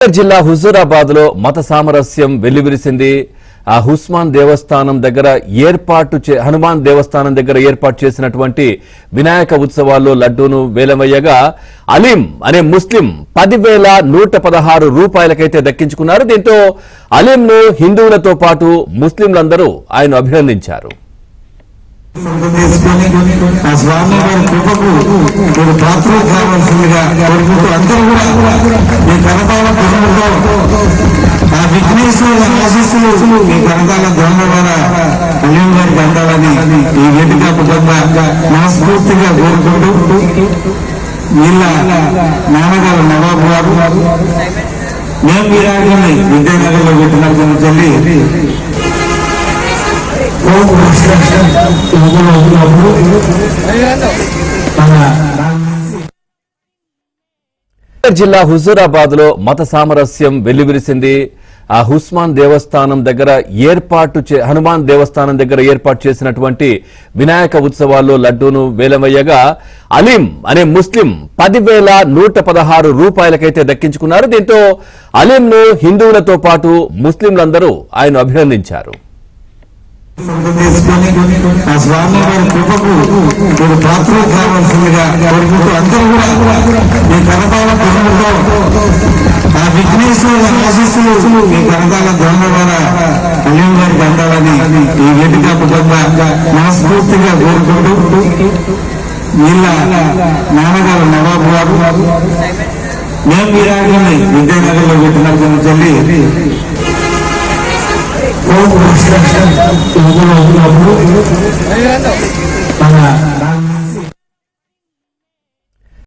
జిల్లా హుజూరాబాద్ లో మత సామరస్యం వెల్లివిరిసింది. ఆ హుస్మాన్ దేవస్థానం దగ్గర హనుమాన్ దేవస్థానం దగ్గర ఏర్పాటు చేసినటువంటి వినాయక ఉత్సవాల్లో లడ్డూను వేలమయ్యగా అలీం అనే ముస్లిం 10,116 రూపాయలకైతే దక్కించుకున్నారు. దీంతో అలీంను హిందువులతో పాటు ముస్లింలందరూ ఆయన అభినందించారు. ఆ స్వామి వారి కృపకు మీరు పాత్రలు కావాల్సిందిగా కోరుకుంటూ అందరూ కూడా మీ కరతాల ధ్వనులతో ఆ విఘ్నేశ్వర ఆశీస్సులు మీ కరతాల ధ్వనుల ద్వారా అలీం గారికి అందాలని ఈ వేదిక కుటుంబ మనస్ఫూర్తిగా కోరుకుంటూ వీళ్ళ నాన్నగారు నవాబు గారు మేము వీరాన్ని విద్యానగర్లో పెట్టినప్పటి నుంచి జిల్లా హుజూరాబాద్ లో మత సామరస్యం వెల్లివిరిసింది. ఆ హుస్మాన్ దేవస్థానం దగ్గర హనుమాన్ దేవస్థానం దగ్గర ఏర్పాటు చేసినటువంటి వినాయక ఉత్సవాల్లో లడ్డూను వేలమయ్యగా అలీం అనే ముస్లిం 10,116 రూపాయలకైతే దక్కించుకున్నారు. దీంతో అలీంను హిందువులతో పాటు ముస్లింలందరూ ఆయన అభినందించారు. ఆ స్వామి వారి కృపకు మీరు పాత్రలు కావాల్సిందిగా కోరుకుంటూ అందరూ కూడా మీ కరతాల ధ్వనులతో ఆ విఘ్నేశ్వర ఆశీస్సులు మీ కరతాల ధ్వనుల ద్వారా అలీం గారికి అందాలని ఈ వేదిక కుటుంబ మనస్ఫూర్తిగా కోరుకుంటూ వీళ్ళ నాన్నగారు నవాబు గారు మేము వీరాన్ని విద్యానగర్లో పెట్టినప్పటి నుంచి మన